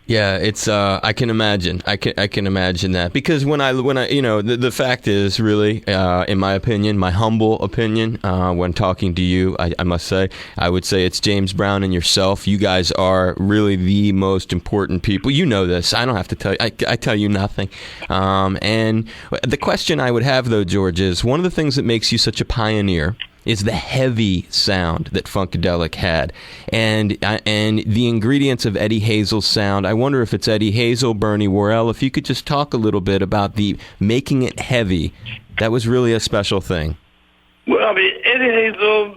Yeah, it's I can imagine. I can imagine that, because when I the fact is, really, in my opinion, my humble opinion, when talking to you, I must say, I would say it's James Brown and yourself. You guys are really the most important people. You know this. I don't have to tell you. I tell you nothing. And the question I would have, though, George, is one of the things that makes you such a pioneer is the heavy sound that Funkadelic had, and the ingredients of Eddie Hazel's sound. I wonder if it's Eddie Hazel, Bernie Worrell. If you could just talk a little bit about the making it heavy, that was really a special thing. Well, I mean, Eddie Hazel,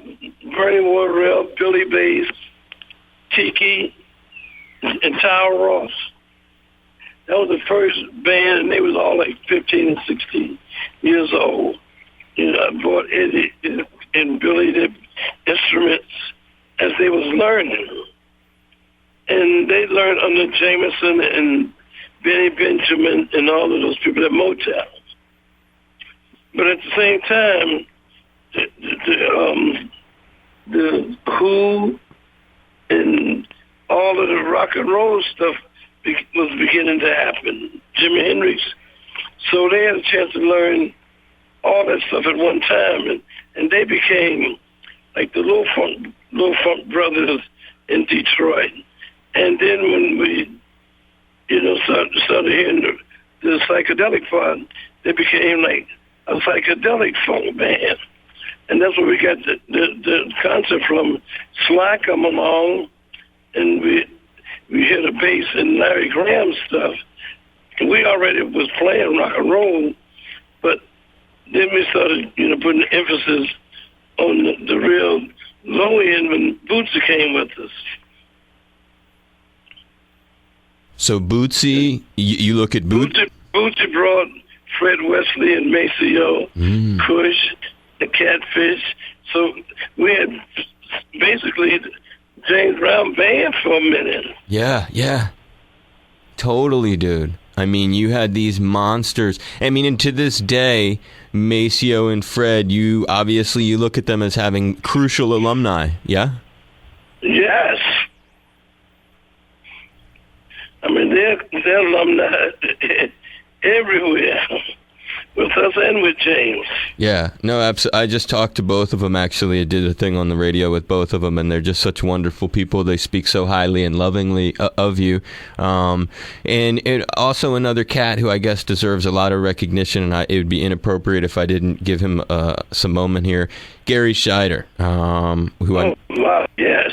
Bernie Worrell, Billy Bass, Tiki, and Tyrell Ross. That was the first band, and they was all like 15 and 16 years old. I brought Eddie and Billy the instruments as they was learning. And they learned under Jameson and Benny Benjamin and all of those people at Motown. But at the same time, the Who and all of the rock and roll stuff was beginning to happen. Jimi Hendrix. So they had a chance to learn all that stuff at one time, and they became like the Low Funk brothers in Detroit. And then when we, started hearing the psychedelic part, they became like a psychedelic funk band. And that's where we got the concept from. Sly come along, and we hear the bass and Larry Graham stuff. And we already was playing rock and roll, but then we started, putting the emphasis on the real low end when Bootsy came with us. So Bootsy, you look at Bootsy brought Fred Wesley and Maceo, Kush, the Catfish. So we had basically James Brown band for a minute. Yeah. Totally, dude. I mean, you had these monsters. I mean, and to this day, Maceo and Fred, you look at them as having crucial alumni, yeah? Yes. I mean, they're alumni everywhere, with us and with James. Yeah, no, absolutely. I just talked to both of them, actually. I did a thing on the radio with both of them, and they're just such wonderful people. They speak so highly and lovingly of you. And also another cat who I guess deserves a lot of recognition, and it would be inappropriate if I didn't give him some moment here, Gary Scheider. Wow, yes.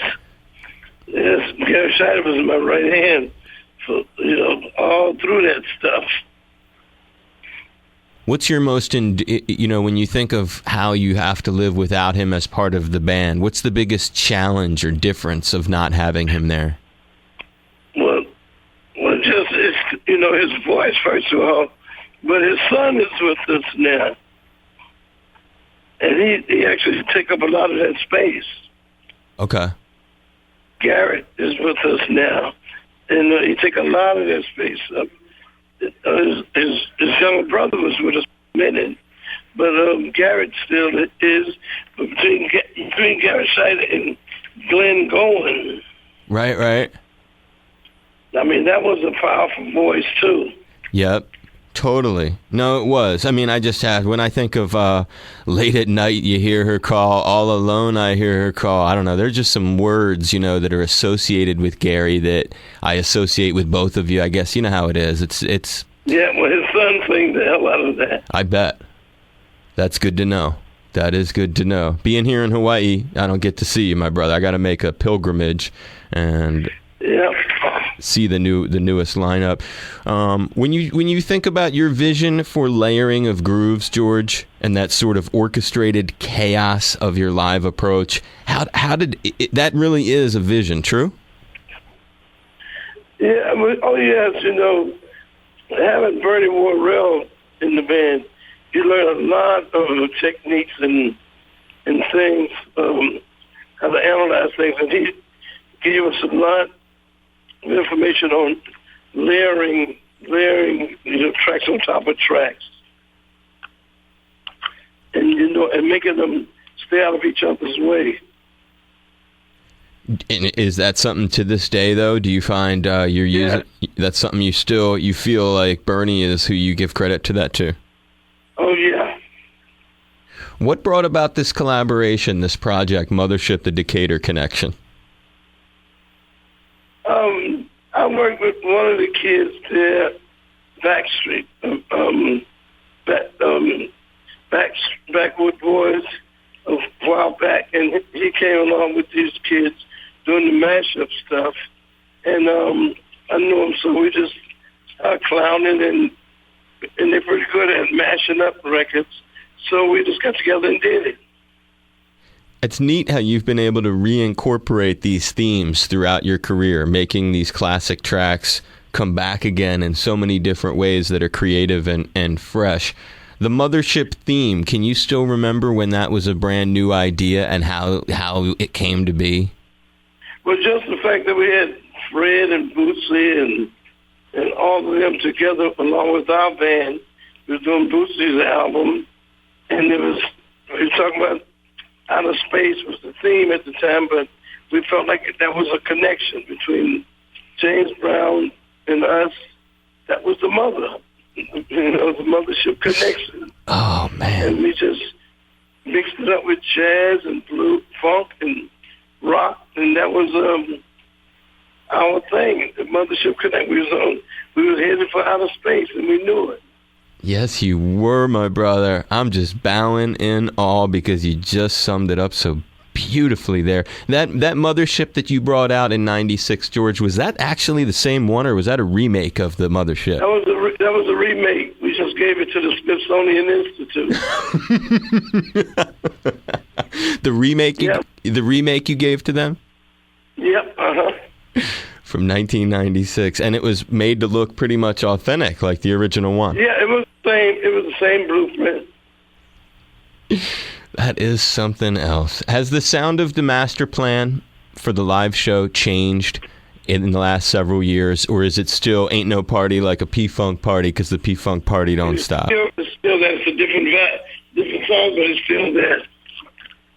Yes, Gary Scheider was my right hand, for, all through that stuff. What's your most, when you think of how you have to live without him as part of the band, what's the biggest challenge or difference of not having him there? Well, just, his voice, first of all, but his son is with us now. And he actually take up a lot of that space. Okay. Garrett is with us now, and he take a lot of that space up. His younger brother was with us a minute, but Garrett still is. But between Garrett Scheider and Glenn Gowen. Right. I mean, that was a powerful voice, too. Yep, totally. No, it was. I mean, when I think of late at night, you hear her call, all alone, I hear her call. I don't know. There's just some words, that are associated with Gary that I associate with both of you. I guess you know how it is. It's. Yeah, well, his son sings the hell out of that. I bet. That's good to know. That is good to know. Being here in Hawaii, I don't get to see you, my brother. I got to make a pilgrimage and see the newest lineup. When you think about your vision for layering of grooves, George, and that sort of orchestrated chaos of your live approach, how did that really is a vision? True? Yeah. Yes. Having Bernie Worrell in the band, you learn a lot of techniques and things, how to analyze things, and he gave us a lot of information on layering, tracks on top of tracks, and and making them stay out of each other's way. And is that something to this day, though? Do you find you're using that's something you feel like Bernie is who you give credit to that to? Oh, yeah. What brought about this collaboration, this project, Mothership, the Decatur Connection? I worked with one of the kids there, Backstreet, Backwood Boys, a while back, and he came along with these kids doing the mashup stuff, and I knew him, so we just started clowning, and they're pretty good at mashing up records, so we just got together and did it. It's neat how you've been able to reincorporate these themes throughout your career, making these classic tracks come back again in so many different ways that are creative and fresh. The Mothership theme, can you still remember when that was a brand new idea and how it came to be? Well, just the fact that we had Fred and Bootsy and all of them together along with our band. We were doing Bootsy's album, and we were talking about outer space was the theme at the time, but we felt like that was a connection between James Brown and us. That was the mother, the Mothership connection. Oh, man. And we just mixed it up with jazz and blue, funk and rock, and that was our thing, the Mothership Connect. We were headed for outer space, and we knew it. Yes, you were, my brother. I'm just bowing in awe because you just summed it up so beautifully there. That Mothership that you brought out in '96, George, was that actually the same one, or was that a remake of the Mothership? That was a remake. We just gave it to the Smithsonian Institute. The remake you gave to them? Yep, From 1996, and it was made to look pretty much authentic, like the original one. Yeah, it was the same blueprint. That is something else. Has the sound of the master plan for the live show changed in the last several years, or is it still ain't no party like a P-Funk party because the P-Funk party don't stop? It's still that. It's a different song, but it's still that.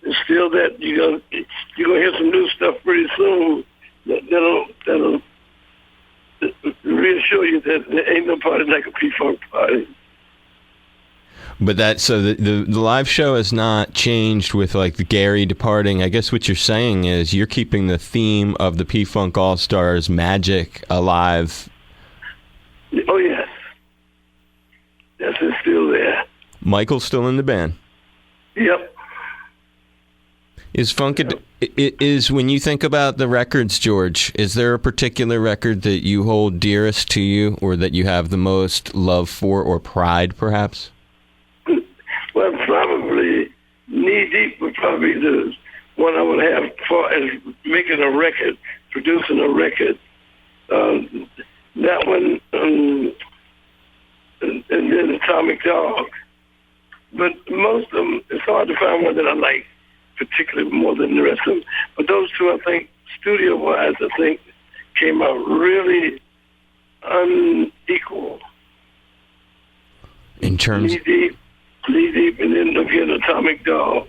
It's still that. You're gonna hear some new stuff pretty soon. That'll reassure you that there ain't no party like a P-Funk party. But the live show has not changed with like the Gary departing. I guess what you're saying is you're keeping the theme of the P-Funk All-Stars magic alive. Oh, yes. Yes, it's still there. Michael's still in the band? Yep. Is when you think about the records, George, is there a particular record that you hold dearest to you or that you have the most love for or pride, perhaps? Well, probably Knee Deep would probably be the one I would have for as making a record, producing a record. That one, and then Atomic Dog. But most of them, it's hard to find one that I like particularly more than the rest of them. But those two, I think, studio-wise, I think, came out really unequal. In terms... Knee Deep, and then again, Atomic Dog.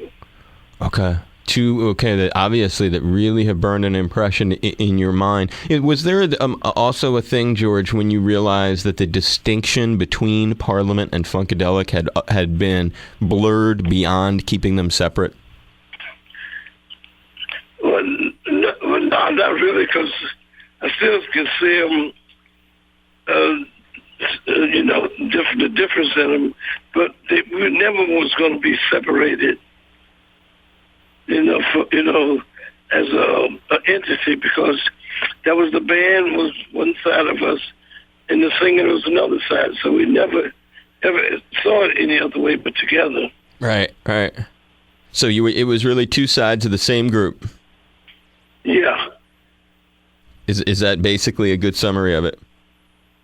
Okay. Two, that obviously that really have burned an impression in your mind. Was there also a thing, George, when you realized that the distinction between Parliament and Funkadelic had been blurred beyond keeping them separate? Well, no, not really, because I still can see them, the difference in them, but we never was going to be separated, as an entity, because that was the band was one side of us, and the singer was another side, so we never ever saw it any other way but together. Right. So it was really two sides of the same group. Yeah. Is that basically a good summary of it?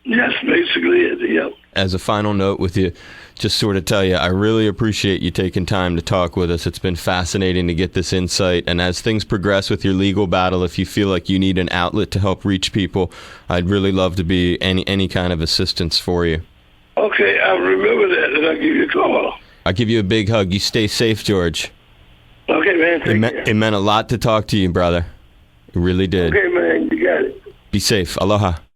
Yes, basically it, yeah. As a final note with you, just sort of tell you, I really appreciate you taking time to talk with us. It's been fascinating to get this insight. And as things progress with your legal battle, if you feel like you need an outlet to help reach people, I'd really love to be any kind of assistance for you. Okay, I'll remember that, and I'll give you a call. I'll give you a big hug. You stay safe, George. Okay, man. Take care. It meant a lot to talk to you, brother. It really did. Okay, man, you got it. Be safe. Aloha.